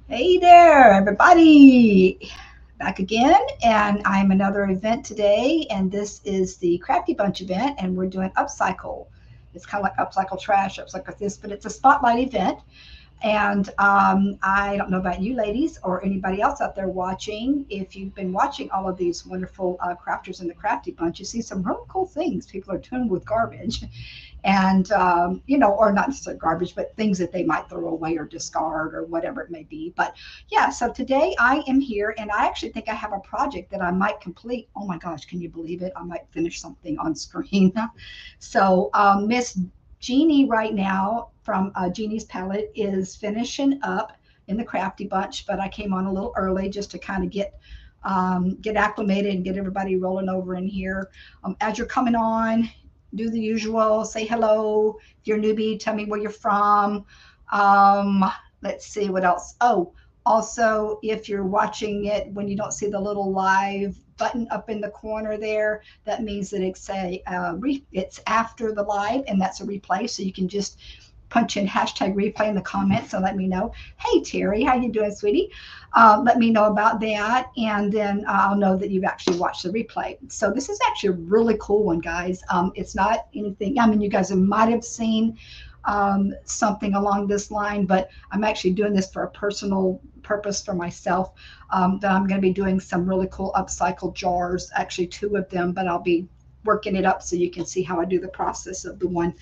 Hey there, everybody. Back again, and I'm another event today, and this is the Crafty Bunch event, and we're doing Upcycle. It's kind of like Upcycle Trash, Upcycle this, but it's a spotlight event. And I don't know about you ladies or anybody else out there watching. If you've been watching all of these wonderful crafters in the Crafty Bunch, you see some really cool things people are doing with garbage. And, or not necessarily garbage, but things that they might throw away or discard or whatever it may be. But yeah, so today I am here and I actually think I have a project that I might complete. Oh my gosh, can you believe it? I might finish something on screen. So, Miss Jeanie right now from Jeanie's Palette is finishing up in the Crafty Bunch, but I came on a little early just to kind of get acclimated and get everybody rolling over in here. As you're coming on, do the usual, say hello. If you're a newbie, tell me where you're from. Um, let's see what else. Oh, also, if you're watching it when you don't see the little live button up in the corner there, that means that it's after the live and that's a replay. So you can just punch in hashtag replay in the comments and let me know. Hey Terry, how you doing, sweetie? Let me know about that, and then I'll know that you've actually watched the replay. So this is actually a really cool one, guys. It's not anything. I mean, you guys might have seen something along this line, but I'm actually doing this for a personal purpose for myself. That I'm going to be doing some really cool upcycled jars, actually two of them, but I'll be working it up so you can see how I do the process of the one.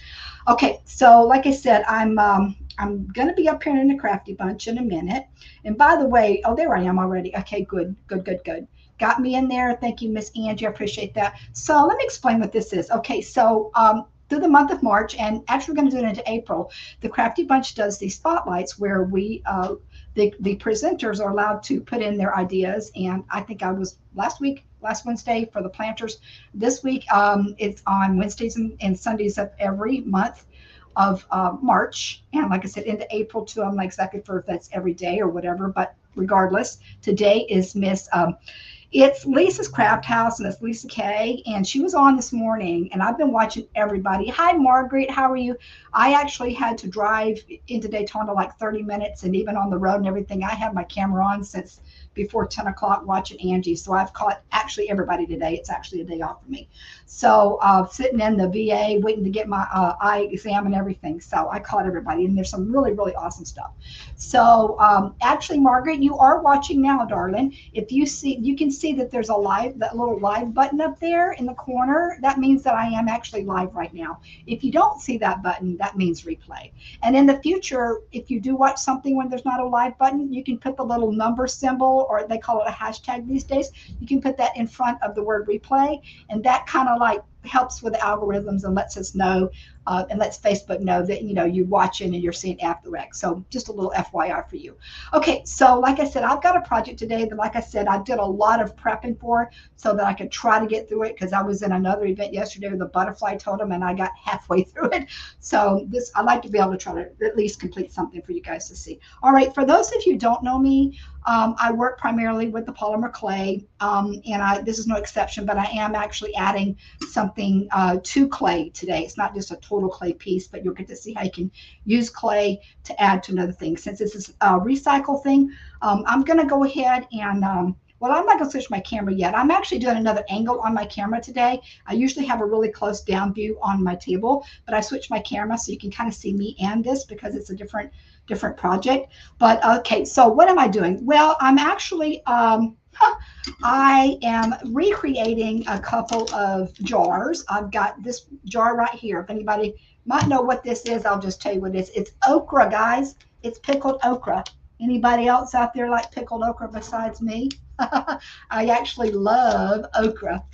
Okay, so like I said, I'm gonna be up here in the Crafty Bunch in a minute. And by the way, oh there I am already. Okay, good, good, good, good. Got me in there. Thank you, Miss Angie. I appreciate that. So let me explain what this is. Okay, so through the month of March, and actually we're going to do it into April, the Crafty Bunch does these spotlights where the presenters are allowed to put in their ideas. And I think I was last Wednesday for the planters. This week, it's on Wednesdays and Sundays of every month of March. And like I said, into April too. I'm not exactly sure if that's every day or whatever, but regardless, today is it's Lisa's Craft House, and it's Lisa Kay, and she was on this morning, and I've been watching everybody. Hi, Margaret, how are you? I actually had to drive into Daytona like 30 minutes, and even on the road and everything, I had my camera on since before 10 o'clock watching Angi. So I've caught actually everybody today. It's actually a day off for me. So sitting in the VA, waiting to get my eye exam and everything. So I caught everybody, and there's some really, really awesome stuff. So actually, Margaret, you are watching now, darling. If you see, you can see that there's that little live button up there in the corner. That means that I am actually live right now. If you don't see that button, that means replay. And in the future, if you do watch something when there's not a live button, you can put the little number symbol, or they call it a hashtag these days. You can put that in front of the word replay, and that kind of like helps with the algorithms and lets us know and lets Facebook know that you're watching and you're seeing after rec. So just a little FYI for you. Okay, so like I said, I've got a project today that, like I said, I did a lot of prepping for so that I could try to get through it, because I was in another event yesterday with a butterfly totem and I got halfway through it. So I like to be able to try to at least complete something for you guys to see. All right, for those of you who don't know me, I work primarily with the polymer clay, and this is no exception, but I am actually adding something to clay today. It's not just a total clay piece, but you'll get to see how you can use clay to add to another thing. Since this is a recycle thing, I'm going to go ahead and well, I'm not going to switch my camera yet. I'm actually doing another angle on my camera today. I usually have a really close down view on my table, but I switched my camera so you can kind of see me and this, because it's a different project. But okay, so what am I doing? Well, I'm actually I am recreating a couple of jars. I've got this jar right here. If anybody might know what this is, I'll just tell you what it is. It's okra, guys. It's pickled okra. Anybody else out there like pickled okra besides me? I actually love okra,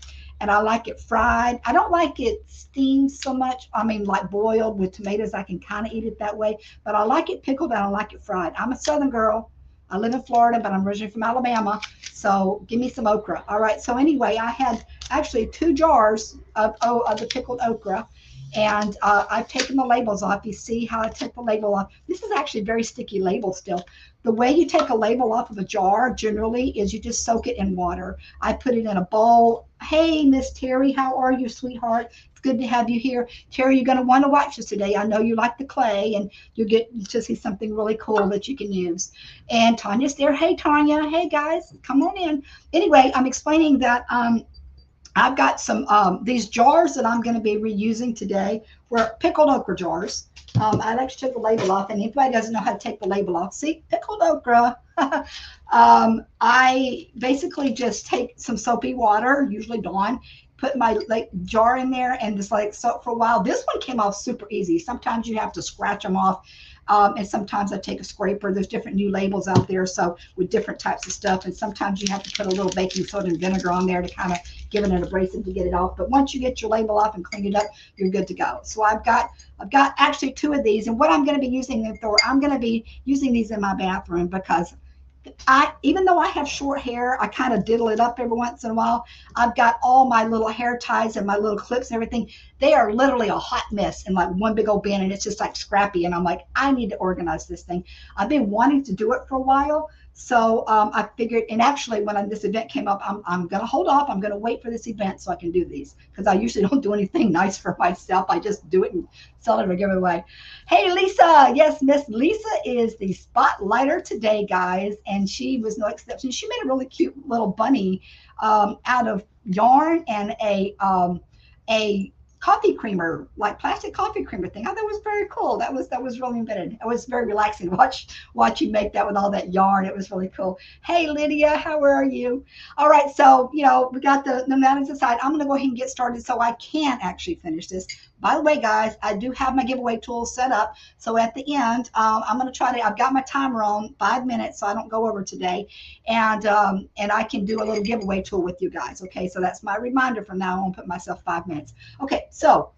and I like it fried. I don't like it steamed so much. I mean, like boiled with tomatoes, I can kind of eat it that way, but I like it pickled and I like it fried. I'm a Southern girl. I live in Florida, but I'm originally from Alabama. So give me some okra. All right. So anyway, I had actually 2 jars of the pickled okra, and I've taken the labels off. You see how I took the label off. This is actually a very sticky label still. The way you take a label off of a jar generally is you just soak it in water. I put it in a bowl. Hey, Miss Terry, how are you, sweetheart? It's good to have you here. Terry, you're going to want to watch this today. I know you like the clay, and you'll get to see something really cool that you can use. And Tanya's there. Hey, Tanya. Hey, guys. Come on in. Anyway, I'm explaining that I've got some these jars that I'm going to be reusing today were pickled okra jars. I actually took the label off, and anybody doesn't know how to take the label off, see, pickled okra. I basically just take some soapy water, usually Dawn, put my jar in there and just like soak for a while. This one came off super easy. Sometimes you have to scratch them off. And sometimes I take a scraper. There's different new labels out there, so with different types of stuff. And sometimes you have to put a little baking soda and vinegar on there to kind of give it an abrasive to get it off. But once you get your label off and clean it up, you're good to go. So I've got actually 2 of these. And what I'm going to be using them for, I'm going to be using these in my bathroom because even though I have short hair, I kind of diddle it up every once in a while. I've got all my little hair ties and my little clips and everything. They are literally a hot mess in like one big old bin, and it's just like scrappy. And I'm like, I need to organize this thing. I've been wanting to do it for a while. So I figured, and actually when this event came up, I'm going to hold off. I'm going to wait for this event so I can do these, because I usually don't do anything nice for myself. I just do it and sell it or give it away. Hey, Lisa. Yes, Miss Lisa is the spotlighter today, guys. And she was no exception. She made a really cute little bunny out of yarn and a coffee creamer, like plastic coffee creamer thing. I thought it was very cool. That was really invented. It was very relaxing to watch you make that with all that yarn. It was really cool. Hey, Lydia, how are you? All right, so we got the pneumatics aside. I'm going to go ahead and get started so I can actually finish this. By the way, guys, I do have my giveaway tools set up. So at the end, I'm going to try to, I've got my timer on 5 minutes so I don't go over today. And I can do a little giveaway tool with you guys. Okay, so that's my reminder from now on. Put myself 5 minutes. Okay, so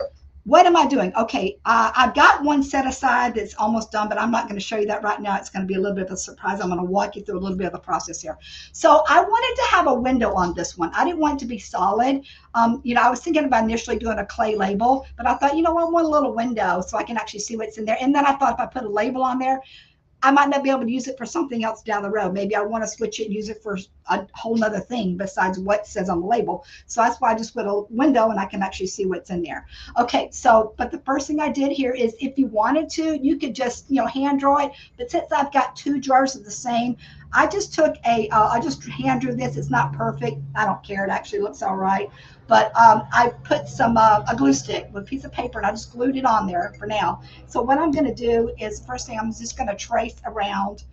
what am I doing? Okay, I've got one set aside that's almost done, but I'm not going to show you that right now. It's going to be a little bit of a surprise. I'm going to walk you through a little bit of the process here. So I wanted to have a window on this one. I didn't want it to be solid. I was thinking about initially doing a clay label, but I thought, I want a little window so I can actually see what's in there. And then I thought if I put a label on there, I might not be able to use it for something else down the road. Maybe I want to switch it and use it for a whole nother thing besides what says on the label. So that's why I just put a window and I can actually see what's in there. Okay, so, but the first thing I did here is if you wanted to, you could just, hand draw it. But since I've got 2 jars of the same, I just took I just hand drew this. It's not perfect. I don't care. It actually looks all right. But I put some a glue stick with a piece of paper and I just glued it on there for now. So what I'm going to do is, first thing, I'm just going to trace around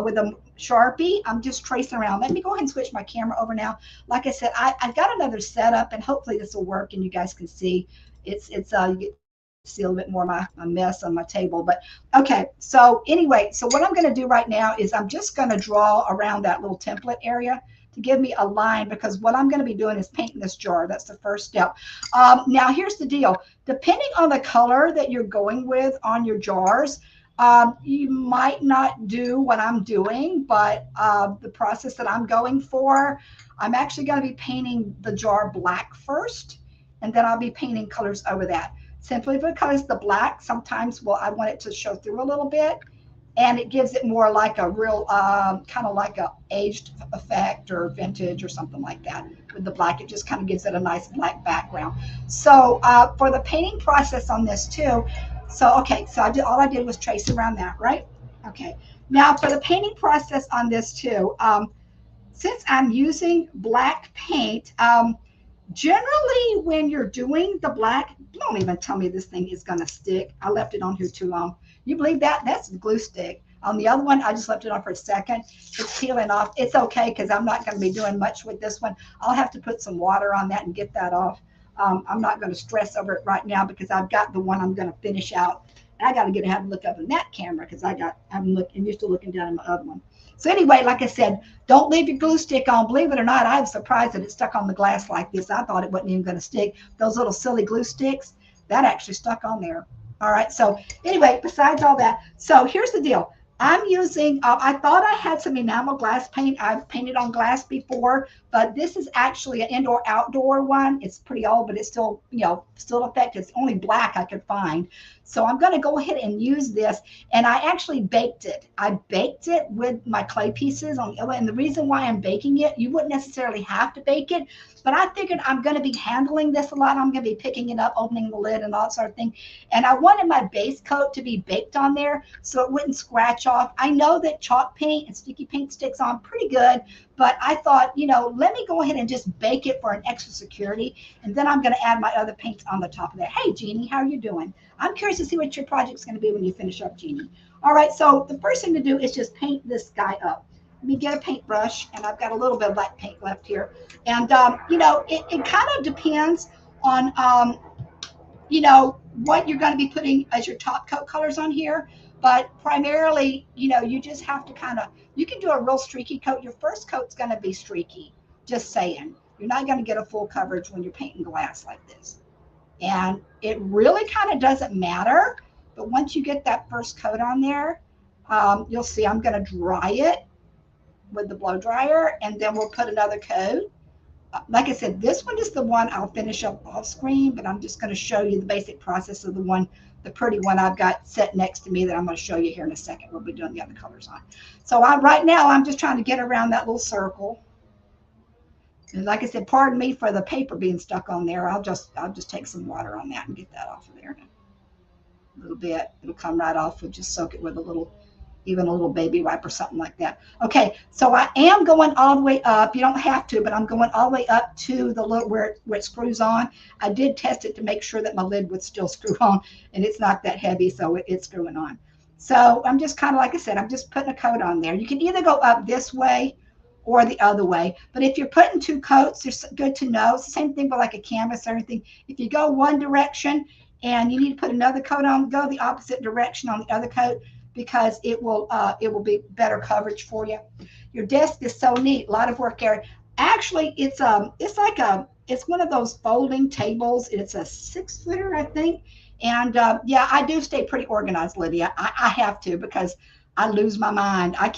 with a Sharpie. I'm just tracing around. Let me go ahead and switch my camera over now. Like I said, I've got another setup, and hopefully this will work and you guys can see. You get to see a little bit more of my mess on my table. But okay, so anyway, so what I'm going to do right now is I'm just going to draw around that little template area to give me a line, because what I'm going to be doing is painting this jar. That's the first step. Now here's the deal. Depending on the color that you're going with on your jars, you might not do what I'm doing, but the process that I'm going for, I'm actually going to be painting the jar black first, and then I'll be painting colors over that. Simply because the black sometimes, I want it to show through a little bit, and it gives it more like a real kind of like a aged effect or vintage or something like that. With the black, it just kind of gives it a nice black background. So for the painting process on this too, okay, so all I did was trace around that, right? Okay, now for the painting process on this too, since I'm using black paint, generally when you're doing the black, don't even tell me this thing is going to stick. I left it on here too long. You believe that? That's the glue stick. On the other one, I just left it on for a second. It's peeling off. It's okay because I'm not going to be doing much with this one. I'll have to put some water on that and get that off. I'm not going to stress over it right now because I've got the one I'm going to finish out. And I got to have a look up in that camera because I'm used to looking down in my other one. So anyway, like I said, don't leave your glue stick on. Believe it or not, I was surprised that it stuck on the glass like this. I thought it wasn't even going to stick. Those little silly glue sticks, that actually stuck on there. All right, so anyway, besides all that, so here's the deal. I'm using, I thought I had some enamel glass paint. I've painted on glass before, but this is actually an indoor-outdoor one. It's pretty old, but it's still, still effective. It's only black I could find. So I'm going to go ahead and use this. And I actually baked it. I baked it with my clay pieces on the oven. And the reason why I'm baking it, you wouldn't necessarily have to bake it, but I figured I'm going to be handling this a lot. I'm going to be picking it up, opening the lid and all that sort of thing. And I wanted my base coat to be baked on there so it wouldn't scratch off. I know that chalk paint and sticky paint sticks on pretty good, but I thought, you know, let me go ahead and just bake it for an extra security. And then I'm going to add my other paints on the top of that. Hey, Jeanie, how are you doing? I'm curious to see what your project's going to be when you finish up, Jeanie. All right, so the first thing to do is just paint this guy up. Let me get a paintbrush, and I've got a little bit of black paint left here. And, you know, it kind of depends on, you know, what you're going to be putting as your top coat colors on here. But primarily, you know, you just have to kind of, you can do a real streaky coat. Your first coat's going to be streaky, just saying. You're not going to get a full coverage when you're painting glass like this. And it really kind of doesn't matter. But once you get that first coat on there, you'll see I'm going to dry it with the blow dryer, and then we'll put another coat. Like I said, this one is the one I'll finish up off screen, but I'm just going to show you the basic process of the one, the pretty one I've got set next to me that I'm going to show you here in a second. We'll be doing the other colors on. So right now I'm just trying to get around that little circle. And like I said, pardon me for the paper being stuck on there. I'll just take some water on that and get that off of there. A little bit. It'll come right off. We'll just soak it with a little, even a little baby wipe or something like that. Okay, so I am going all the way up. You don't have to, but I'm going all the way up to the little where it screws on. I did test it to make sure that my lid would still screw on, and it's not that heavy, so it's screwing on. So I'm just kind of, like I said, I'm just putting a coat on there. You can either go up this way or the other way. But if you're putting two coats, it's good to know. It's the same thing with like a canvas or anything. If you go one direction and you need to put another coat on, go the opposite direction on the other coat, because it will be better coverage for you. Your desk is so neat. A lot of work area. Actually, it's one of those folding tables. It's a 6-footer, I think. And yeah, I do stay pretty organized, Lydia. I have to, because I lose my mind. I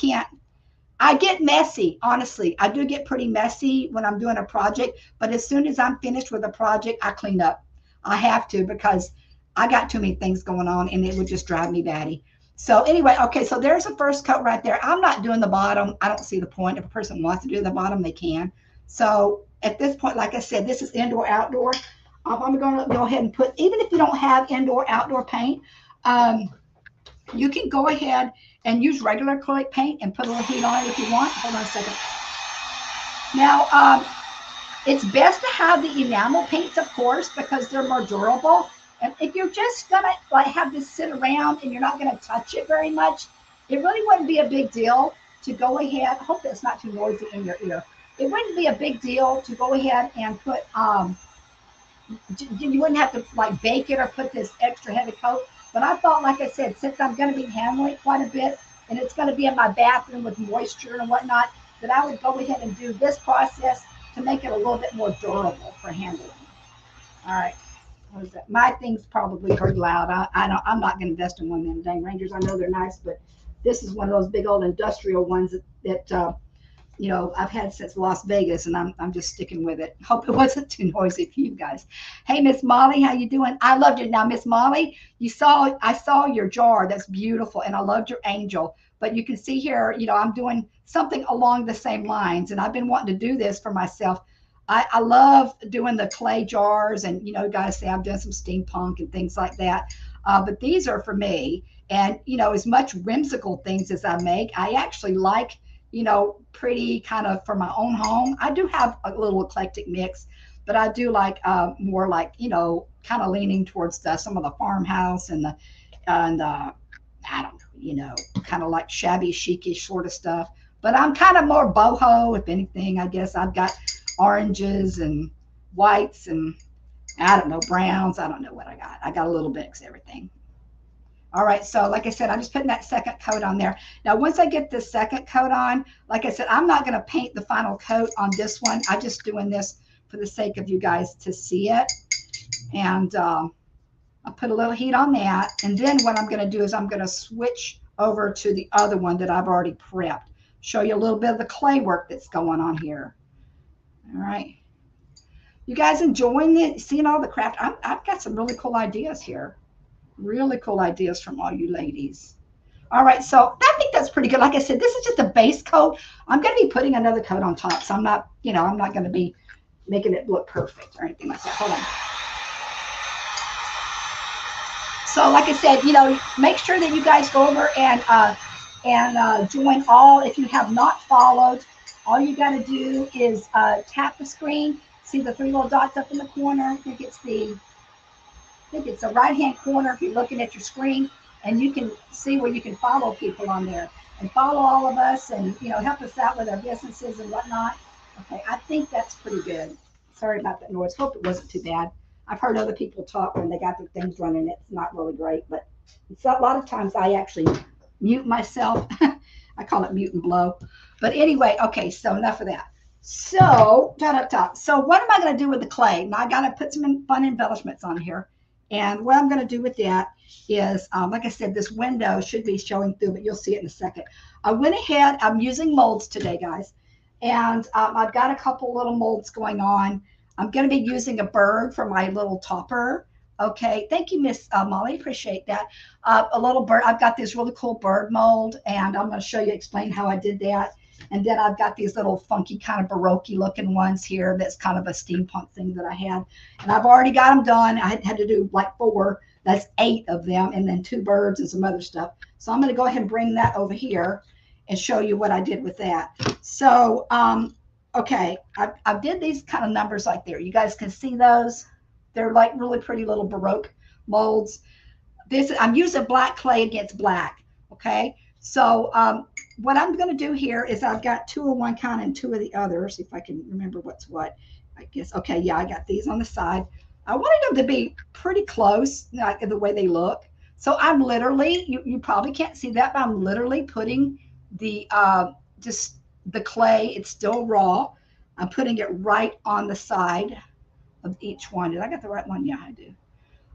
get messy, honestly. I do get pretty messy when I'm doing a project, but as soon as I'm finished with a project, I clean up. I have to, because I got too many things going on and it would just drive me batty. So anyway, okay, so there's the first coat right there. I'm not doing the bottom. I don't see the point. If a person wants to do the bottom, they can. So at this point, like I said, this is indoor, outdoor. I'm going to go ahead and put, even if you don't have indoor, outdoor paint, you can go ahead and use regular acrylic paint and put a little heat on it if you want. Hold on a second. Now, it's best to have the enamel paints, of course, because they're more durable. And if you're just going to like have this sit around and you're not going to touch it very much, it really wouldn't be a big deal to go ahead. I hope that's not too noisy in your ear. It wouldn't be a big deal to go ahead and put, you wouldn't have to like bake it or put this extra heavy coat. But I thought, like I said, since I'm going to be handling it quite a bit, and it's going to be in my bathroom with moisture and whatnot, that I would go ahead and do this process to make it a little bit more durable for handling. All right. What is that? My thing's probably pretty loud. I'm not going to invest in one of them dang Rangers. I know they're nice, but this is one of those big old industrial ones that you know, I've had since Las Vegas, and I'm just sticking with it. Hope it wasn't too noisy for you guys. Hey, Miss Molly, how you doing? I loved it. Now, Miss Molly, I saw your jar. That's beautiful, and I loved your angel. But you can see here, you know, I'm doing something along the same lines, and I've been wanting to do this for myself. I love doing the clay jars, and you know, guys say I've done some steampunk and things like that. But these are for me, and you know, as much whimsical things as I make, I actually like, you know, pretty kind of for my own home. I do have a little eclectic mix, but I do like more like, you know, kind of leaning towards some of the farmhouse and the I don't know, you know, kind of like shabby chicish sort of stuff. But I'm kind of more boho, if anything. I guess I've got oranges and whites and I don't know, browns. I don't know what I got. I got a little mix of everything. All right, so like I said, I'm just putting that second coat on there. Now, once I get this second coat on, like I said, I'm not going to paint the final coat on this one. I'm just doing this for the sake of you guys to see it. And I'll put a little heat on that. And then what I'm going to do is I'm going to switch over to the other one that I've already prepped. Show you a little bit of the clay work that's going on here. All right. You guys enjoying it? Seeing all the craft? I've got some really cool ideas here. Really cool ideas from all you ladies. All right, so I think that's pretty good. Like I said, this is just a base coat. I'm going to be putting another coat on top, so I'm not, I'm not going to be making it look perfect or anything like that. Hold on. So like I said, make sure that you guys go over and join all. If you have not followed, all you got to do is tap the screen. See the three little dots up in the corner. I think it's the right-hand corner if you're looking at your screen, and you can see where you can follow people on there and follow all of us and, help us out with our businesses and whatnot. Okay, I think that's pretty good. Sorry about that noise. Hope it wasn't too bad. I've heard other people talk when they got their things running. It's not really great, but it's a lot of times I actually mute myself. I call it mute and blow. But anyway, okay, so enough of that. So, so what am I going to do with the clay? Now I got to put some fun embellishments on here. And what I'm going to do with that is, like I said, this window should be showing through, but you'll see it in a second. I went ahead. I'm using molds today, guys. And I've got a couple little molds going on. I'm going to be using a bird for my little topper. Okay. Thank you, Miss Molly. Appreciate that. A little bird. I've got this really cool bird mold, and I'm going to show you, explain how I did that. And then I've got these little funky kind of Baroque looking ones here. That's kind of a steampunk thing that I had. And I've already got them done. I had to do like 4. That's 8 of them. And then 2 birds and some other stuff. So I'm going to go ahead and bring that over here and show you what I did with that. So, okay, I did these kind of numbers like there. You guys can see those. They're like really pretty little Baroque molds. I'm using black clay against black. Okay. So, what I'm going to do here is I've got 2 of one kind and 2 of the other. See if I can remember what's what. I guess. Okay. Yeah, I got these on the side. I wanted them to be pretty close, like the way they look. So I'm literally, you probably can't see that, but I'm literally putting the, just the clay. It's still raw. I'm putting it right on the side of each one. Did I get the right one? Yeah, I do.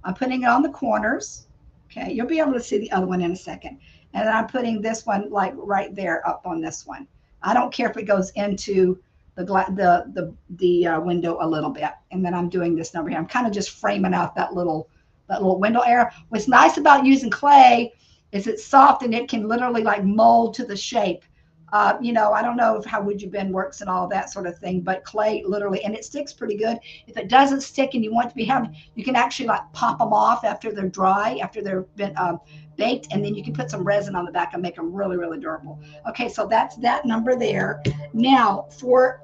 I'm putting it on the corners. Okay. You'll be able to see the other one in a second. And then I'm putting this one like right there up on this one. I don't care if it goes into the window a little bit. And then I'm doing this number here. I'm kind of just framing out that little window area. What's nice about using clay is it's soft and it can literally like mold to the shape. I don't know how wood you bend works and all that sort of thing, but clay literally, and it sticks pretty good. If it doesn't stick and you want it to be heavy, you can actually like pop them off after they're dry, after they're been baked, and then you can put some resin on the back and make them really, really durable. Okay, so that's that number there. Now for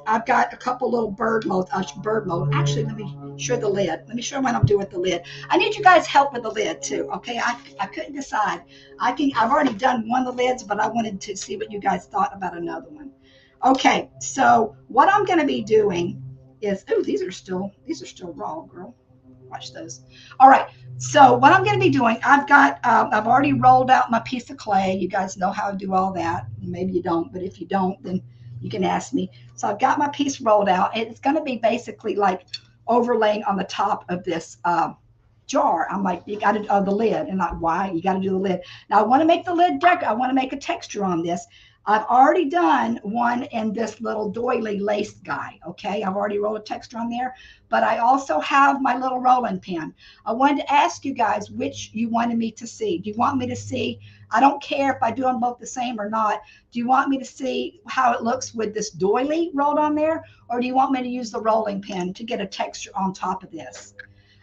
I've got a couple little bird molds. Actually, let me show the lid. Let me show what I'm doing with the lid. I need you guys' help with the lid too. Okay, I couldn't decide. I've already done one of the lids, but I wanted to see what you guys thought about another one. Okay, so what I'm going to be doing is, these are still raw, girl. Watch those. All right. So what I'm going to be doing, I've already rolled out my piece of clay. You guys know how to do all that. Maybe you don't, but if you don't, then you can ask me. So I've got my piece rolled out. It's going to be basically like overlaying on the top of this jar. I'm like, you got to do the lid. And like, why? You got to do the lid. Now I want to make the lid I want to make a texture on this. I've already done one in this little doily laced guy. Okay, I've already rolled a texture on there, but I also have my little rolling pin. I wanted to ask you guys which you wanted me to see. Do you want me to see? I don't care if I do them both the same or not. Do you want me to see how it looks with this doily rolled on there, or do you want me to use the rolling pin to get a texture on top of this?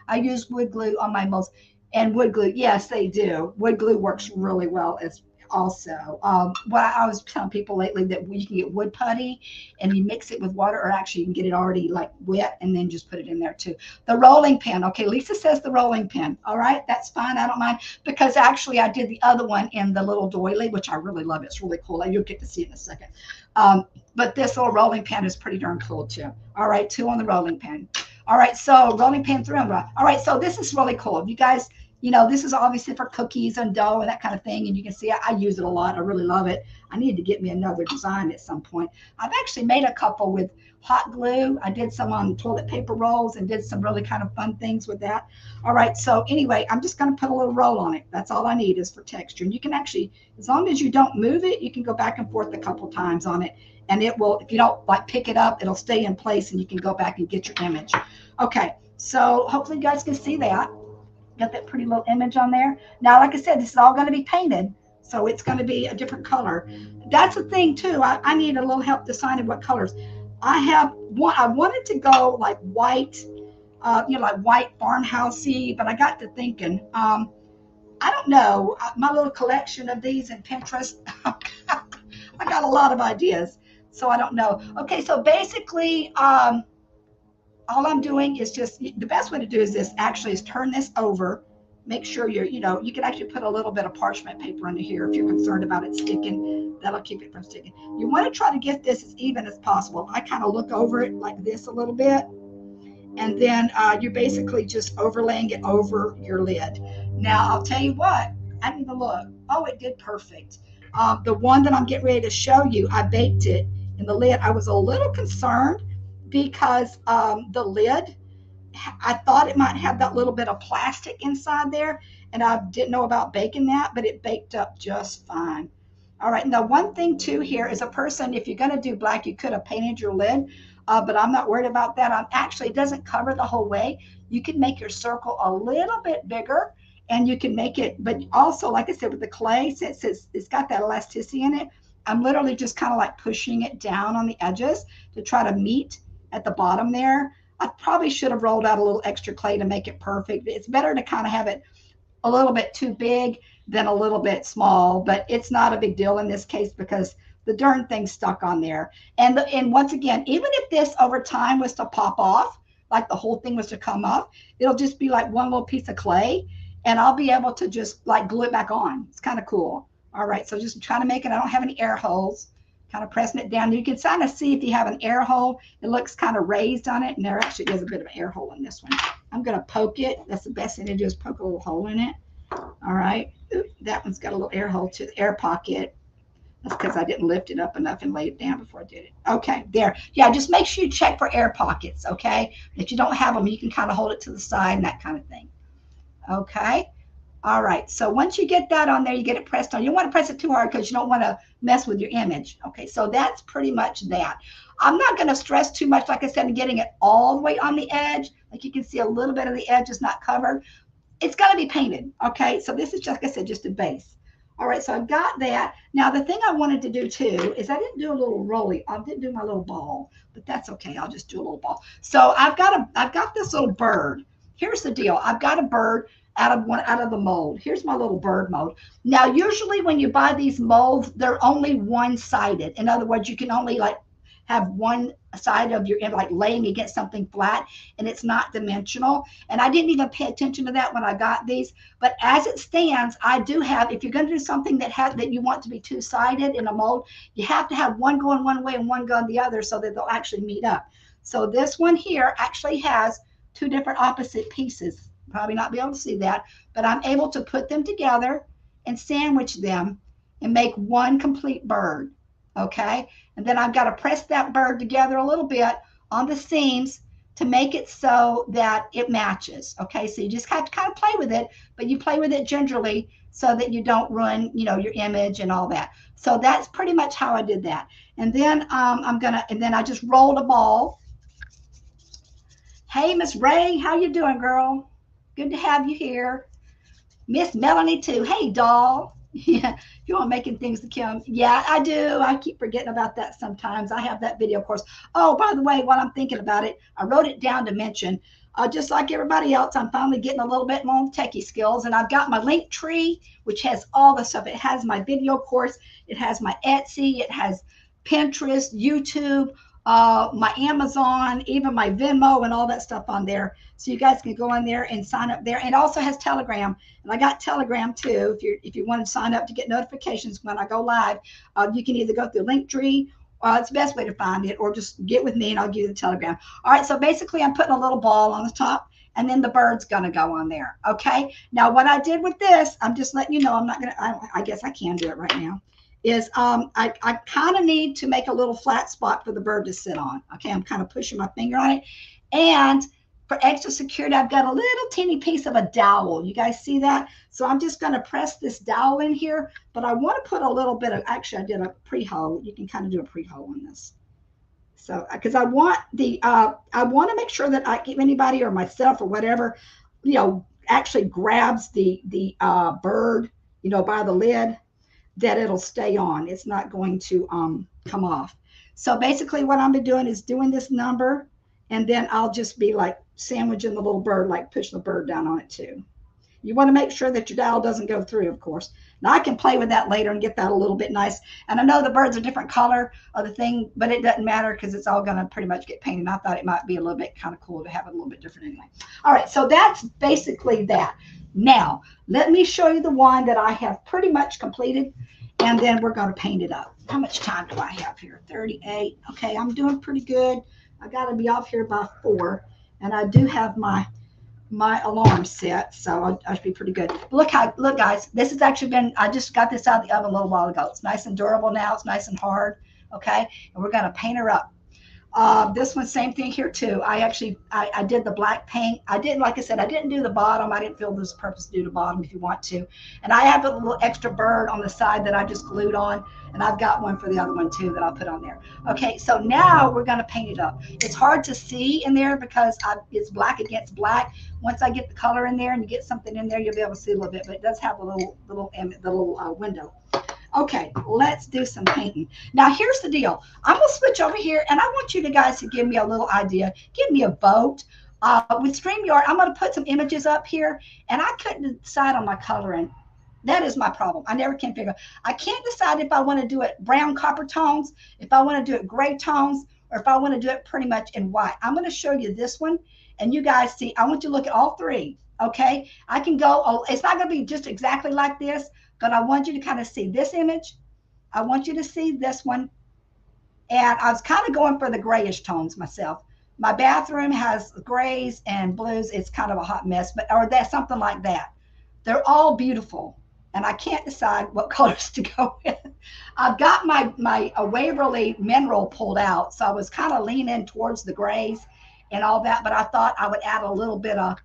I use wood glue on my molds, and wood glue, yes, they do. Wood glue works really well as also. What I was telling people lately that you can get wood putty and you mix it with water, or actually you can get it already like wet and then just put it in there too. The rolling pin. Okay, Lisa says the rolling pin. All right, that's fine. I don't mind, because actually I did the other one in the little doily, which I really love. It's really cool. You'll get to see it in a second. But this little rolling pin is pretty darn cool too. All right, 2 on the rolling pin. All right, so rolling pin 3 on the. All right, so this is really cool. You guys, this is obviously for cookies and dough and that kind of thing. And you can see I use it a lot. I really love it. I need to get me another design at some point. I've actually made a couple with hot glue. I did some on toilet paper rolls and did some really kind of fun things with that. All right. So anyway, I'm just going to put a little roll on it. That's all I need is for texture. And you can actually, as long as you don't move it, you can go back and forth a couple times on it. And it will, if you don't like pick it up, it'll stay in place and you can go back and get your image. Okay. So hopefully you guys can see that. Got that pretty little image on there. Now, like I said, this is all going to be painted, so it's going to be a different color. That's the thing too. I need a little help deciding what colors. I wanted to go like white, like white farmhousey, but I got to thinking, I don't know. My little collection of these in Pinterest, I got a lot of ideas, so I don't know. Okay, so basically, all I'm doing is just the best way to do is this actually is turn this over. Make sure you can actually put a little bit of parchment paper under here if you're concerned about it sticking. That'll keep it from sticking. You want to try to get this as even as possible. I kind of look over it like this a little bit, and then you're basically just overlaying it over your lid. Now, I'll tell you what, I didn't even look. Oh, it did perfect. The one that I'm getting ready to show you, I baked it in the lid. I was a little concerned because the lid, I thought it might have that little bit of plastic inside there, and I didn't know about baking that, but it baked up just fine. All right, now one thing too here is a person, if you're going to do black, you could have painted your lid, but I'm not worried about that. Actually, it doesn't cover the whole way. You can make your circle a little bit bigger, and you can make it, but also, like I said, with the clay, since it's got that elasticity in it, I'm literally just kind of like pushing it down on the edges to try to meet at the bottom there. I probably should have rolled out a little extra clay to make it perfect. It's better to kind of have it a little bit too big than a little bit small, but it's not a big deal in this case because the darn thing's stuck on there. And once again, even if this over time was to pop off, like the whole thing was to come up, it'll just be like one little piece of clay, and I'll be able to just like glue it back on. It's kind of cool. All right, so just trying to make it. I don't have any air holes. Kind of pressing it down. You can kind of see if you have an air hole, it looks kind of raised on it, and there actually is a bit of an air hole in this one. I'm going to poke it. That's the best thing to do is poke a little hole in it. All right. Ooh, that one's got a little air hole to the air pocket. That's because I didn't lift it up enough and lay it down before I did it. Okay, there. Yeah, just make sure you check for air pockets, okay? If you don't have them, you can kind of hold it to the side and that kind of thing. Okay. All right, so once you get that on there, you get it pressed on. You don't want to press it too hard because you don't want to mess with your image. Okay, so that's pretty much that. I'm not going to stress too much, like I said, in getting it all the way on the edge. Like you can see a little bit of the edge is not covered. It's going to be painted, okay? So this is just, like I said, just a base. All right, so I've got that. Now, the thing I wanted to do too is I didn't do a little rolly. I didn't do my little ball, but that's okay. I'll just do a little ball. So I've got this little bird. Here's the deal. I've got a bird out of the mold. Here's my little bird mold. Now, usually when you buy these molds, they're only one-sided. In other words, you can only like have one side of your like laying against something flat, and it's not dimensional. And I didn't even pay attention to that when I got these. But as it stands, I do have, if you're going to do something that you want to be two-sided in a mold, you have to have one going one way and one going the other so that they'll actually meet up. So this one here actually has two different opposite pieces. Probably not be able to see that, but I'm able to put them together and sandwich them and make one complete bird. Okay, and then I've got to press that bird together a little bit on the seams to make it so that it matches. Okay, so you just have to kind of play with it, but you play with it gingerly so that you don't ruin, your image and all that. So that's pretty much how I did that. And then and then I just rolled a ball. Hey, Miss Ray, how you doing, girl? Good to have you here. Miss Melanie too. Hey, doll. Yeah, you want making things to Kim? Yeah, I do. I keep forgetting about that sometimes. I have that video course. Oh, by the way, while I'm thinking about it, I wrote it down to mention. Just like everybody else, I'm finally getting a little bit more techie skills, and I've got my link tree, which has all the stuff. It has my video course. It has my Etsy. It has Pinterest, YouTube, my Amazon, even my Venmo, and all that stuff on there. So you guys can go on there and sign up there. And it also has Telegram, and I got Telegram too. If you want to sign up to get notifications when I go live, you can either go through Linktree. It's the best way to find it, or just get with me and I'll give you the Telegram. All right, so basically I'm putting a little ball on the top, and then the bird's gonna go on there. Okay. Now what I did with this, I'm just letting you know, I'm not gonna. I guess I can do it right now. Is I kind of need to make a little flat spot for the bird to sit on. Okay, I'm kind of pushing my finger on it. And for extra security, I've got a little teeny piece of a dowel. You guys see that? So I'm just going to press this dowel in here, but I want to put a little bit of, actually I did a pre-hole. You can kind of do a pre-hole on this. So, because I want to make sure that I give anybody or myself or whatever, actually grabs the bird, you know, by the lid, that it'll stay on. It's not going to come off. So basically what I'm doing is doing this number, and then I'll just be like sandwiching the little bird, like pushing the bird down on it too. You want to make sure that your dowel doesn't go through, of course. Now I can play with that later and get that a little bit nice. And I know the bird's a different color of the thing, but it doesn't matter because it's all going to pretty much get painted. I thought it might be a little bit kind of cool to have it a little bit different anyway. All right, so that's basically that. Now, let me show you the one that I have pretty much completed, and then we're going to paint it up. How much time do I have here? 38. Okay, I'm doing pretty good. I got to be off here by 4, and I do have my alarm set, so I should be pretty good. Look guys, this has actually been, I just got this out of the oven a little while ago. It's nice and durable now. It's nice and hard. Okay, and we're going to paint her up. This one, same thing here too. I did the black paint. I didn't, like I said, I didn't do the bottom. I didn't feel there's a purpose to do the bottom if you want to. And I have a little extra bird on the side that I just glued on, and I've got one for the other one too that I'll put on there. Okay, so now we're going to paint it up. It's hard to see in there because it's black against black. Once I get the color in there and you get something in there, you'll be able to see a little bit, but it does have a little window. Okay, let's do some painting. Now, here's the deal. I'm going to switch over here, and I want you guys to give me a little idea. Give me a vote. With StreamYard, I'm going to put some images up here, and I couldn't decide on my coloring. That is my problem. I never can figure. I can't decide if I want to do it brown copper tones, if I want to do it gray tones, or if I want to do it pretty much in white. I'm going to show you this one, and you guys see. I want you to look at all three. Okay, I can go. It's not going to be just exactly like this, but I want you to kind of see this image. I want you to see this one. And I was kind of going for the grayish tones myself. My bathroom has grays and blues. It's kind of a hot mess, or that's something like that. They're all beautiful, and I can't decide what colors to go with. I've got my Waverly mineral pulled out, so I was kind of leaning towards the grays and all that, but I thought I would add a little bit of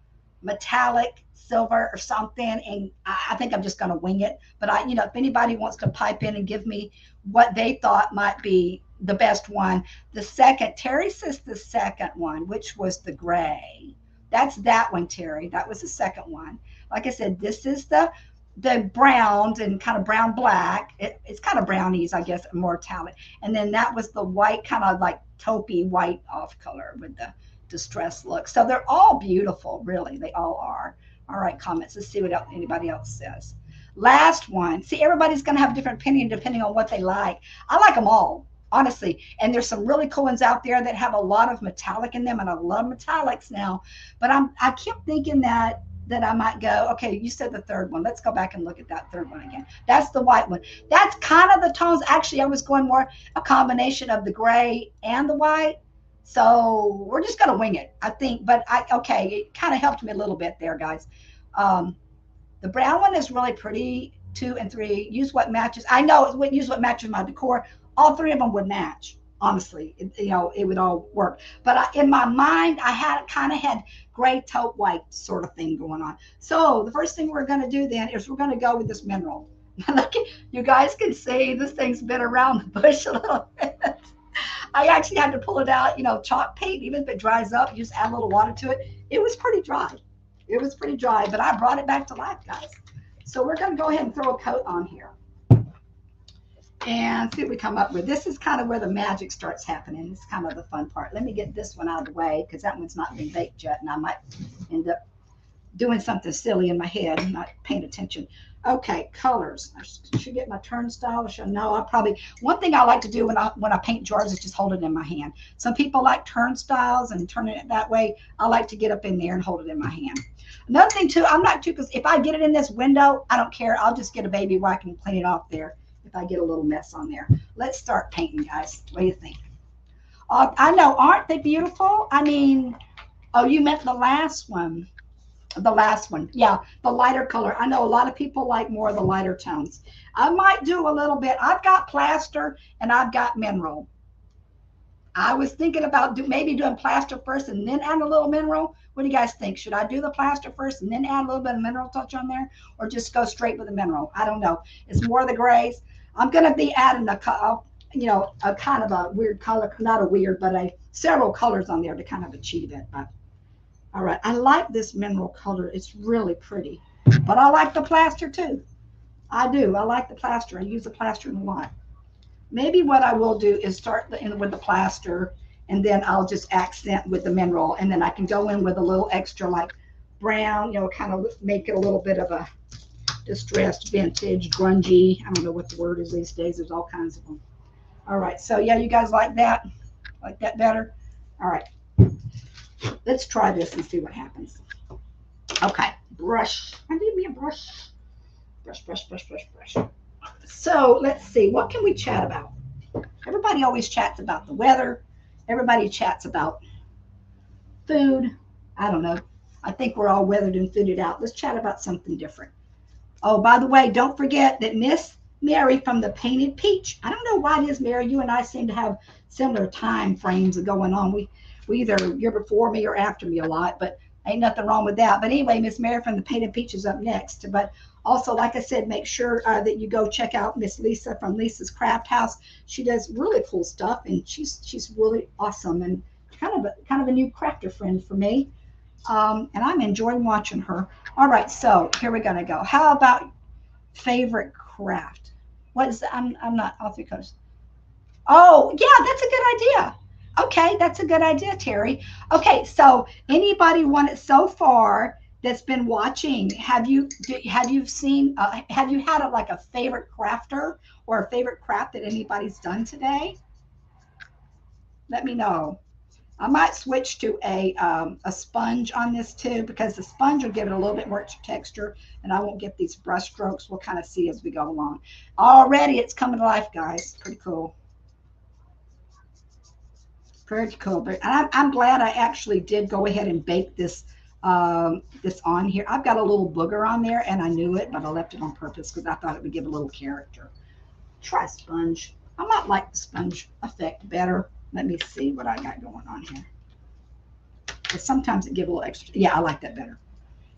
metallic silver or something, and I think I'm just going to wing it. But if anybody wants to pipe in and give me what they thought might be the best one. Terry says the second one, which was the gray. That's that one, Terry. That was the second one. Like I said, this is the browns and kind of brown black. It's kind of brownies, I guess, more metallic. And then that was the white, kind of like taupey white off color with the distressed look. So they're all beautiful, really. They all are. All right, comments. Let's see what anybody else says. Last one. See, everybody's going to have a different opinion depending on what they like. I like them all, honestly. And there's some really cool ones out there that have a lot of metallic in them, and I love metallics now. But I kept thinking that I might go, okay, you said the third one. Let's go back and look at that third one again. That's the white one. That's kind of the tones. Actually, I was going more a combination of the gray and the white. So we're just going to wing it, I think. But okay, it kind of helped me a little bit there, guys. The brown one is really pretty. 2 and 3. Use what matches. I know use what matches my decor. All three of them would match. Honestly, it would all work. But in my mind, I kind of had gray taupe white sort of thing going on. So the first thing we're going to do then is we're going to go with this mineral. Look, you guys can see this thing's been around the bush a little bit. I actually had to pull it out, chalk paint. Even if it dries up, you just add a little water to it. It was pretty dry. It was pretty dry, but I brought it back to life, guys. So we're going to go ahead and throw a coat on here and see what we come up with. This is kind of where the magic starts happening. It's kind of the fun part. Let me get this one out of the way because that one's not been baked yet, and I might end up doing something silly in my head and not paying attention. Okay, colors. I should get my turnstile. No, one thing I like to do when I paint jars is just hold it in my hand. Some people like turnstiles and turning it that way. I like to get up in there and hold it in my hand. Another thing too, I'm not too, because if I get it in this window, I don't care. I'll just get a baby wipe and clean it off there if I get a little mess on there. Let's start painting, guys. What do you think? I know, aren't they beautiful? I mean, oh, you meant the last one. The last one, yeah, the lighter color. I know a lot of people like more of the lighter tones. I might do a little bit. I've got plaster and I've got mineral. I was thinking about maybe doing plaster first and then add a little mineral. What do you guys think? Should I do the plaster first and then add a little bit of mineral touch on there, or just go straight with the mineral? I don't know. It's more of the grays. I'm going to be adding a kind of a weird color, not a weird, but several colors on there to kind of achieve it. But All right, I like this mineral color. It's really pretty, but I like the plaster too. I do. I like the plaster. I use the plaster a lot. Maybe what I will do is start in with the plaster, and then I'll just accent with the mineral, and then I can go in with a little extra like brown, kind of make it a little bit of a distressed, vintage, grungy. I don't know what the word is these days. There's all kinds of them. All right, so yeah, you guys like that? Like that better? All right, let's try this and see what happens. Okay, brush. I need me a brush. Brush, brush, brush, brush, brush. So let's see, what can we chat about? Everybody always chats about the weather. Everybody chats about food. I don't know. I think we're all weathered and fooded out. Let's chat about something different. Oh, by the way, don't forget that Miss Mary from the Painted Peach. I don't know why it is, Mary. You and I seem to have similar time frames going on. We either you're before me or after me a lot, but ain't nothing wrong with that. But anyway, Miss Mary from the Painted Peach is up next. But also, like I said, make sure that you go check out Miss Lisa from Lisa's Craft House. She does really cool stuff, and she's really awesome and kind of a new crafter friend for me. And I'm enjoying watching her. All right, so here we're gonna go. How about favorite craft? What is that? I'm not off the coast. Oh, yeah, that's a good idea. Okay, that's a good idea, Terry. Okay, so anybody want it so far that's been watching? Have you seen? Have you had like a favorite crafter or a favorite craft that anybody's done today? Let me know. I might switch to a sponge on this too, because the sponge will give it a little bit more texture and I won't get these brush strokes. We'll kind of see as we go along. Already it's coming to life, guys. Pretty cool. Pretty cool. But I'm glad I actually did go ahead and bake this this on here. I've got a little booger on there and I knew it, but I left it on purpose because I thought it would give a little character. Try sponge. I might like the sponge effect better. Let me see what I got going on here. Because sometimes it gives a little extra. Yeah, I like that better.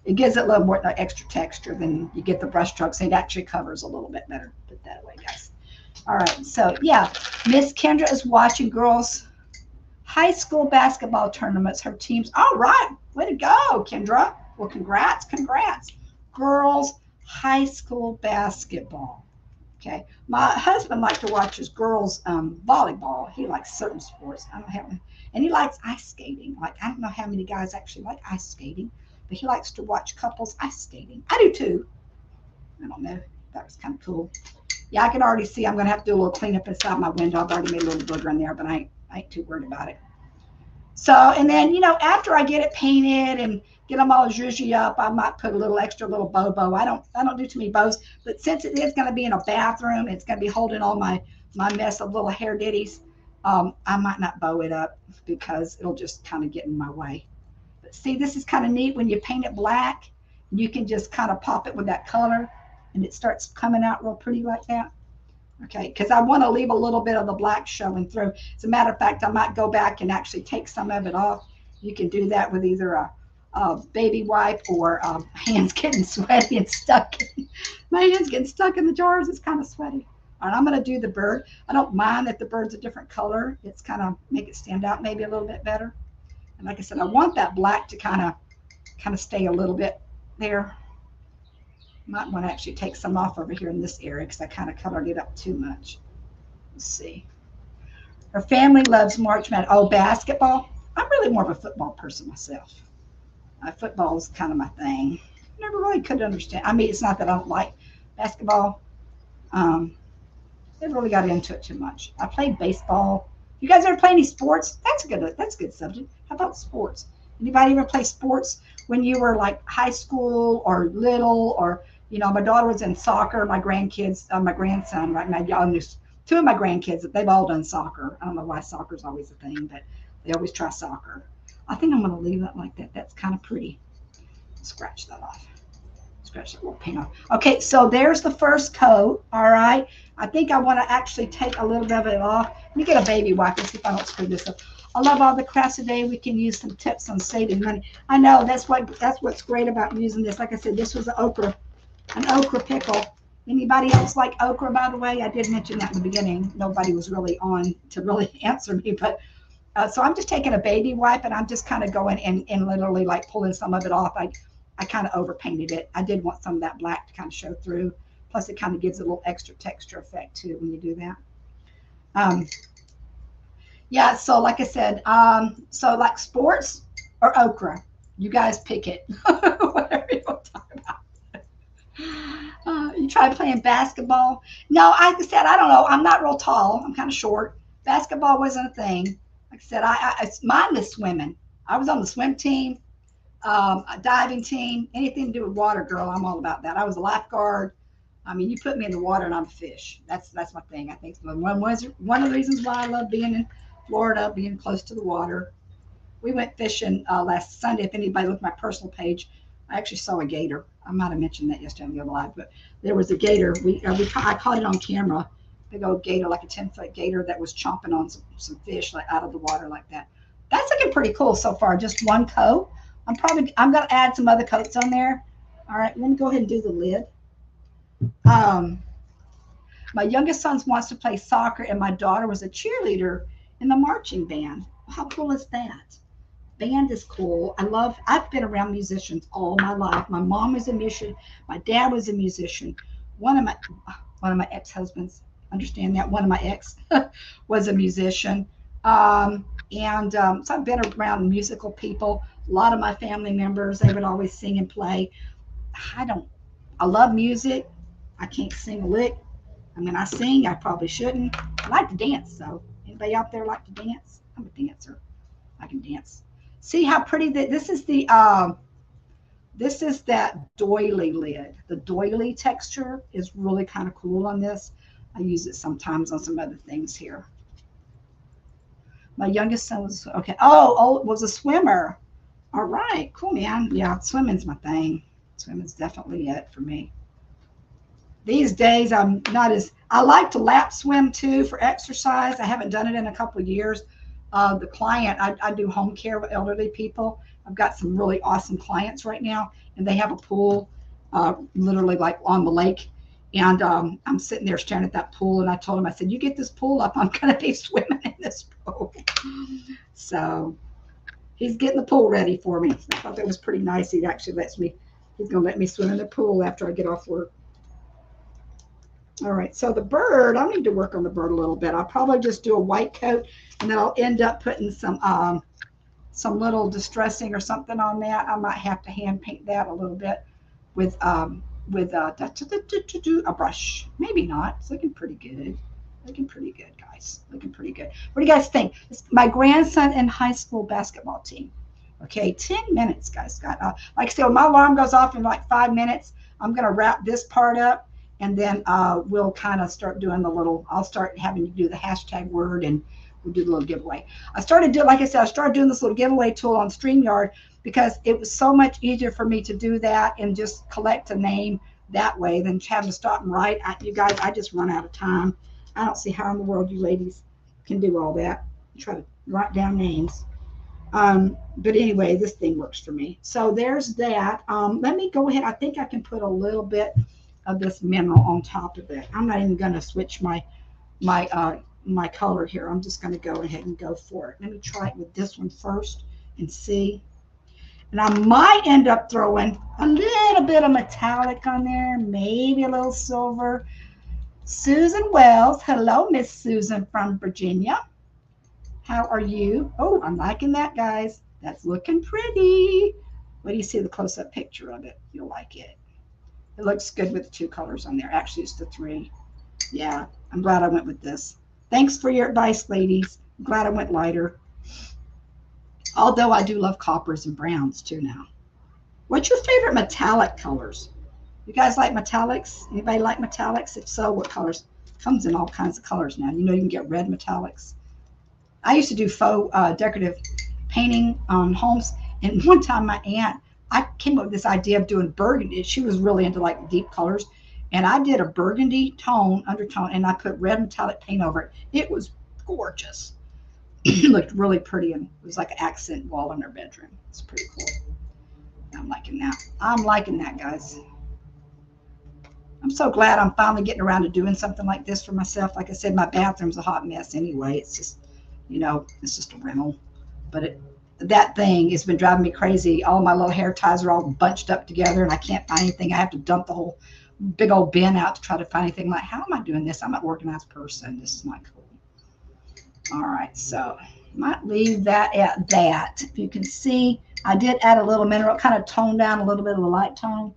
It gives it a little more extra texture than you get the brush strokes. It actually covers a little bit better. Put that away, guys. All right, so yeah, Miss Kendra is watching girls' high school basketball tournaments. Her teams. All right, way to go, Kendra. Well, congrats. Girls' high school basketball. Okay, my husband likes to watch his girls volleyball. He likes certain sports. I don't have, and he likes ice skating. Like I don't know how many guys actually like ice skating, but he likes to watch couples ice skating. I do too. I don't know. That was kind of cool. Yeah, I can already see I'm gonna have to do a little cleanup inside my window. I've already made a little booger in there, but I ain't too worried about it. So, and then, after I get it painted and get them all zhuzhy up, I might put a little extra little bow. I don't do too many bows, but since it is going to be in a bathroom, it's going to be holding all my mess of little hair ditties. I might not bow it up because it'll just kind of get in my way. But see, this is kind of neat when you paint it black. You can just kind of pop it with that color and it starts coming out real pretty like that. Okay, because I want to leave a little bit of the black showing through. As a matter of fact, I might go back and actually take some of it off. You can do that with either a baby wipe or hands getting sweaty and stuck. My hands getting stuck in the jars. It's kind of sweaty. All right, I'm going to do the bird. I don't mind that the bird's a different color. It's kind of make it stand out maybe a little bit better. And like I said, I want that black to kind of stay a little bit there. Might want to actually take some off over here in this area because I kind of colored it up too much. Let's see. Her family loves March Madness. Oh, basketball. I'm really more of a football person myself. Football is kind of my thing. Never really could understand. I mean, it's not that I don't like basketball. Never really got into it too much. I played baseball. You guys ever play any sports? That's a good subject. How about sports? Anybody ever play sports when you were like high school or little or my daughter was in soccer, my grandkids, my grandson, right? Two of my grandkids, they've all done soccer. I don't know why soccer's always a thing, but they always try soccer. I think I'm going to leave that like that. That's kind of pretty. Scratch that off. Scratch that little paint off. Okay, so there's the first coat. All right. I think I want to actually take a little bit of it off. Let me get a baby wipe and see if I don't screw this up. I love all the crafts today. We can use some tips on saving money. I know that's what's great about using this. Like I said, this was an okra pickle. Anybody else like okra, by the way? I did mention that in the beginning. Nobody was really on to really answer me, but So I'm just taking a baby wipe and I'm just kind of going and literally like pulling some of it off. I kind of overpainted it. I did want some of that black to kind of show through. Plus it kind of gives a little extra texture effect too when you do that. Yeah, so like I said, so like sports or okra, you guys pick it. Whatever you want to talk about. You try playing basketball. No, like I said, I don't know. I'm not real tall. I'm kind of short. Basketball wasn't a thing. Like I said, mine was swimming. I was on the swim team, a diving team, anything to do with water, girl. I'm all about that. I was a lifeguard. I mean, you put me in the water and I'm a fish. That's my thing. I think one of the reasons why I love being in Florida, being close to the water. We went fishing last Sunday. If anybody looked at my personal page, I actually saw a gator. I might have mentioned that yesterday on the other live, but there was a gator. I caught it on camera. Big old gator, like a 10-foot gator that was chomping on some fish like out of the water like that. That's looking pretty cool so far. Just one coat. I'm gonna add some other coats on there. All right, let me go ahead and do the lid. My youngest son wants to play soccer, and my daughter was a cheerleader in the marching band. How cool is that? Band is cool. I've been around musicians all my life. My mom was a musician. My dad was a musician. One of my ex-husbands, understand that, one of my ex was a musician. So I've been around musical people. A lot of my family members, they would always sing and play. I love music. I can't sing a lick. I mean, I sing, I probably shouldn't. I like to dance, though. Anybody out there like to dance? I'm a dancer. I can dance. See how pretty this is that doily lid. The doily texture is really kind of cool on this. I use it sometimes on some other things here. My youngest son was, okay. Oh, was a swimmer. All right, cool, man. Yeah, swimming's my thing. Swimming's definitely it for me. These days, I'm not as, I like to lap swim too for exercise. I haven't done it in a couple of years. The client, I do home care with elderly people. I've got some really awesome clients right now, and they have a pool literally like on the lake. And I'm sitting there staring at that pool, and I told him, I said, you get this pool up, I'm going to be swimming in this pool. So he's getting the pool ready for me. I thought that was pretty nice. He actually he's going to let me swim in the pool after I get off work. All right, so the bird, I need to work on the bird a little bit. I'll probably just do a white coat, and then I'll end up putting some little distressing or something on that. I might have to hand paint that a little bit with a brush. Maybe not. It's looking pretty good. Looking pretty good, guys. Looking pretty good. What do you guys think? It's my grandson and high school basketball team. Okay, 10 minutes, guys. Like I said, when my alarm goes off in like 5 minutes, I'm going to wrap this part up. And then we'll kind of start doing I'll start having to do the hashtag word, and we'll do the little giveaway. Like I said, I started doing this little giveaway tool on StreamYard because it was so much easier for me to do that and just collect a name that way than having to stop and write. You guys, I just run out of time. I don't see how in the world you ladies can do all that. Try to write down names. But anyway, this thing works for me. So there's that. Let me go ahead. I think I can put a little bit of this mineral on top of it. I'm not even going to switch my color here. I'm just going to go ahead and go for it. Let me try it with this one first and see. And I might end up throwing a little bit of metallic on there, maybe a little silver. Susan Wells. Hello, Miss Susan from Virginia. How are you? Oh, I'm liking that, guys. That's looking pretty. What do you see the close-up picture of it? You'll like it. It looks good with the 2 colors on there. Actually, it's the 3. Yeah, I'm glad I went with this. Thanks for your advice, ladies. I'm glad I went lighter. Although I do love coppers and browns too now. What's your favorite metallic colors? You guys like metallics? Anybody like metallics? If so, what colors? Comes in all kinds of colors now. You know, you can get red metallics. I used to do faux decorative painting on homes, and one time my aunt, I came up with this idea of doing burgundy. She was really into like deep colors, and I did a burgundy undertone, and I put red metallic paint over it. It was gorgeous. It looked really pretty, and it was like an accent wall in her bedroom. It's pretty cool. I'm liking that. I'm liking that, guys. I'm so glad I'm finally getting around to doing something like this for myself. Like I said, my bathroom's a hot mess anyway. It's just You know, it's just a rental. But that thing has been driving me crazy. All my little hair ties are all bunched up together, and I can't find anything. I have to dump the whole big old bin out to try to find anything. I'm like, how am I doing this? I'm an organized person. This is not cool. All right, so might leave that at that. If you can see, I did add a little mineral, kind of toned down a little bit of the light tone.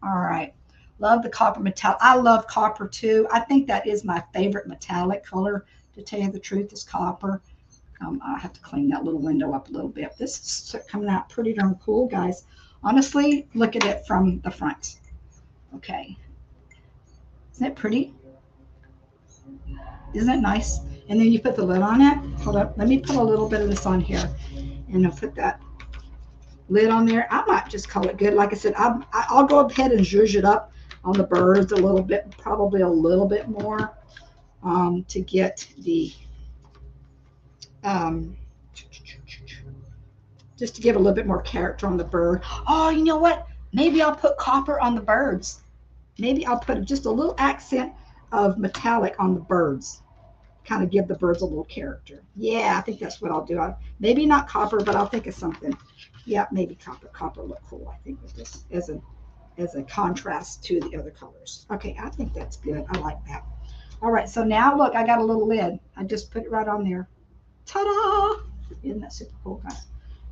All right. Love the copper metallic. I love copper too. I think that is my favorite metallic color, to tell you the truth, is copper. I have to clean that little window up a little bit. This is coming out pretty darn cool, guys. Honestly, look at it from the front. Okay. Isn't it pretty? Isn't it nice? And then you put the lid on it. Hold up. Let me put a little bit of this on here. And I'll put that lid on there. I might just call it good. Like I said, I'll go ahead and zhuzh it up on the birds a little bit, probably a little bit more, to get the just to give a little bit more character on the bird. Oh, you know what? Maybe I'll put copper on the birds. Maybe I'll put just a little accent of metallic on the birds. Kind of give the birds a little character. Yeah, I think that's what I'll do. Maybe not copper, but I'll think of something. Yeah, maybe copper. Copper look cool, I think, with this as a contrast to the other colors. Okay, I think that's good. I like that. All right, so now look, I got a little lid. I just put it right on there. Ta-da! Isn't that super cool, guys?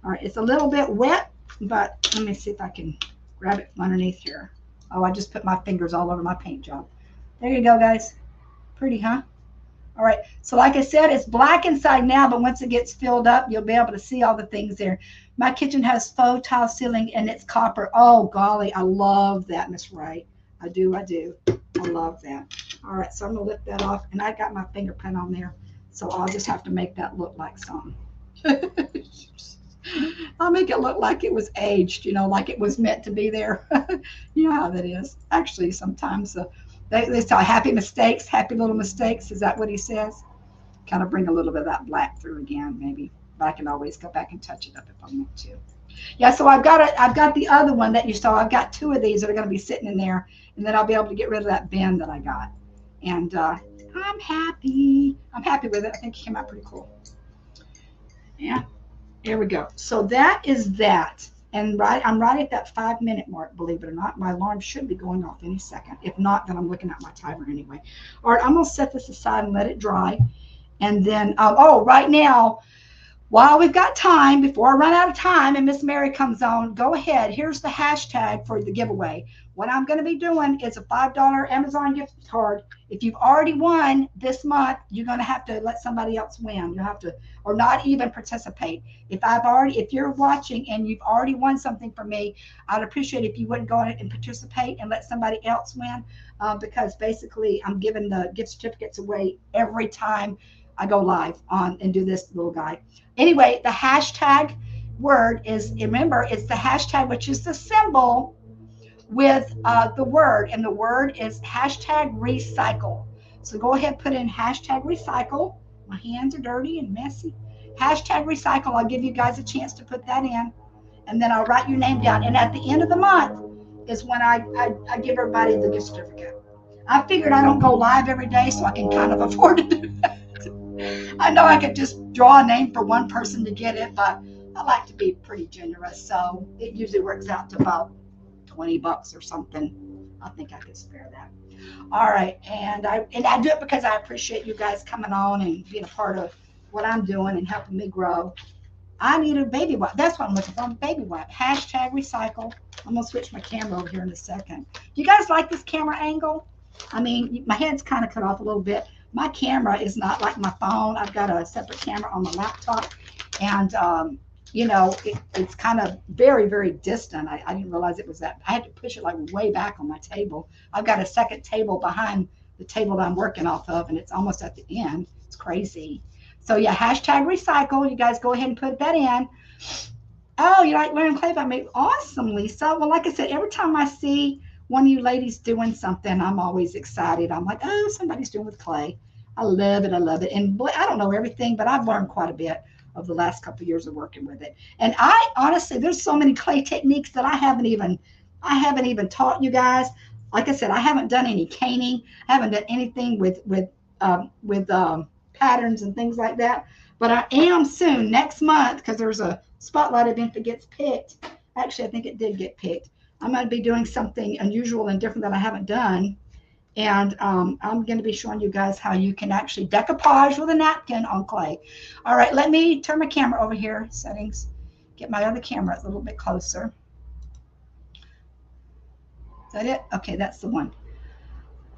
All right, it's a little bit wet, but let me see if I can grab it from underneath here. Oh, I just put my fingers all over my paint job. There you go, guys. Pretty, huh? All right, so like I said, it's black inside now, but once it gets filled up, you'll be able to see all the things there. My kitchen has faux tile ceiling, and it's copper. Oh, golly, I love that, Miss Wright. I do. I love that. All right, so I'm going to lift that off, and I got my fingerprint on there, so I'll just have to make that look like something. I'll make it look like it was aged, you know, like it was meant to be there. You know how that is. Actually, sometimes they say happy mistakes, happy little mistakes. Is that what he says? Kind of bring a little bit of that black through again, maybe. But I can always go back and touch it up if I want to. Yeah, so I've got the other one that you saw. I've got two of these that are going to be sitting in there, and then I'll be able to get rid of that bin that I got. And I'm happy. I'm happy with it. I think it came out pretty cool. Yeah, there we go. So that is that. And I'm right at that 5-minute mark, believe it or not. My alarm should be going off any second. If not, then I'm looking at my timer anyway. All right, I'm going to set this aside and let it dry. And then, right now, while we've got time, before I run out of time and Miss Mary comes on, go ahead. Here's the hashtag for the giveaway. What I'm going to be doing is a $5 Amazon gift card. If you've already won this month, you're going to have to let somebody else win. You have to, or not even participate. If you're watching and you've already won something from me, I'd appreciate if you wouldn't go ahead and participate and let somebody else win, because basically I'm giving the gift certificates away every time I go live on and do this little guy. Anyway, the hashtag word is, remember, it's the hashtag, which is the symbol with the word, and the word is hashtag recycle. So go ahead, put in hashtag recycle. My hands are dirty and messy. Hashtag recycle. I'll give you guys a chance to put that in, and then I'll write your name down. And at the end of the month is when I give everybody the gift certificate. I figured I don't go live every day, so I can kind of afford to do that. I know I could just draw a name for one person to get it, but I like to be pretty generous, so it usually works out to about $20 or something. I think I could spare that. All right, and I do it because I appreciate you guys coming on and being a part of what I'm doing and helping me grow. I need a baby wipe. That's what I'm looking for, a baby wipe. Hashtag recycle. I'm going to switch my camera over here in a second. Do you guys like this camera angle? I mean, my head's kind of cut off a little bit. My camera is not like my phone. I've got a separate camera on my laptop, and you know, it's kind of very, very distant. I didn't realize it was that. I had to push it like way back on my table. I've got a second table behind the table that I'm working off of, and it's almost at the end. It's crazy. So yeah, hashtag recycle. You guys go ahead and put that in. Oh, you like learning clay by me? Awesome, Lisa. Well, like I said, every time I see one of you ladies doing something, I'm always excited. I'm like, oh, somebody's doing with clay. I love it. I love it. And I don't know everything, but I've learned quite a bit of the last couple of years of working with it. And I honestly, there's so many clay techniques that I haven't even taught you guys. Like I said, I haven't done any caning. I haven't done anything with patterns and things like that. But I am soon, next month, because there's a spotlight event that gets picked. Actually, I think it did get picked. I'm going to be doing something unusual and different that I haven't done. And I'm going to be showing you guys how you can actually decoupage with a napkin on clay. All right, let me turn my camera over here. Settings. Get my other camera a little bit closer. Is that it? Okay, that's the one.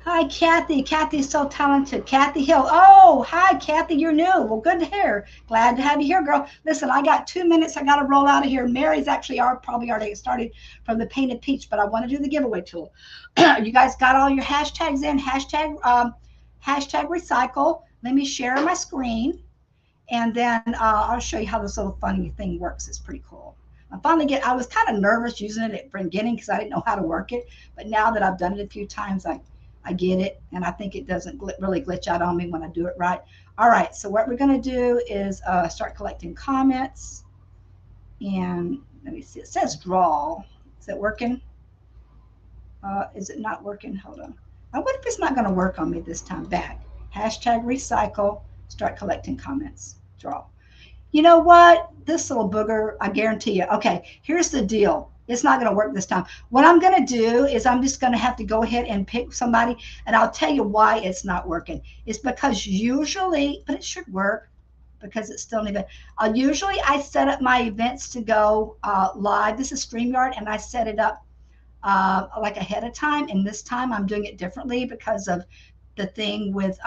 Hi, Kathy. Kathy's so talented. Kathy Hill. Oh, hi, Kathy. You're new. Well, good to hear. Glad to have you here, girl. Listen, I got 2 minutes. I got to roll out of here. Mary's actually probably already started from the Painted Peach, but I want to do the giveaway tool. You guys got all your hashtags in. Hashtag recycle. Let me share my screen, and then I'll show you how this little funny thing works. It's pretty cool. I was kind of nervous using it at the beginning because I didn't know how to work it, but now that I've done it a few times, I get it, and I think it doesn't really glitch out on me when I do it right. All right, so what we're going to do is start collecting comments, and let me see. It says draw. Is it working? Is it not working? Hold on. I wonder if it's not going to work on me this time. Back. Hashtag recycle. Start collecting comments. Draw. You know what? This little booger, I guarantee you. Okay, here's the deal. It's not going to work this time. What I'm going to do is I'm just going to have to go ahead and pick somebody, and I'll tell you why it's not working. It's because usually, but it should work because it's still an event. Usually I set up my events to go live. This is StreamYard, and I set it up like ahead of time. And this time I'm doing it differently because of the thing with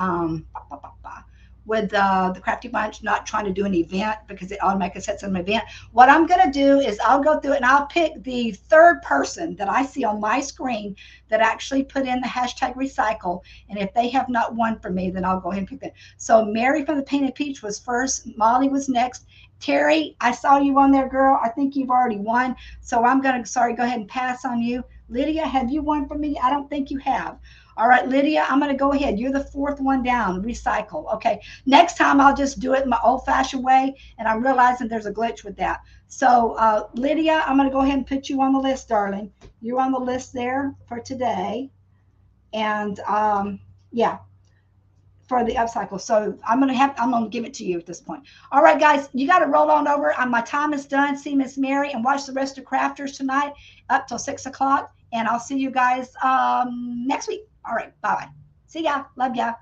the Crafty Bunch not trying to do an event because it automatically sets an event. What I'm going to do is I'll go through it and I'll pick the third person that I see on my screen that actually put in the hashtag recycle. And if they have not won for me, then I'll go ahead and pick them. So Mary from the Painted Peach was first. Molly was next. Terry, I saw you on there, girl. I think you've already won. So I'm going to, go ahead and pass on you. Lydia, have you won for me? I don't think you have. All right, Lydia, I'm going to go ahead. You're the fourth one down. Recycle. Okay. Next time I'll just do it my old-fashioned way, and I'm realizing there's a glitch with that. So, Lydia, I'm going to go ahead and put you on the list, darling. You're on the list there for today. And, yeah, for the upcycle. So I'm going to give it to you at this point. All right, guys, you got to roll on over. My time is done. See Miss Mary and watch the rest of Crafters tonight up till 6 o'clock. And I'll see you guys next week. All right. Bye-bye. See ya. Love ya.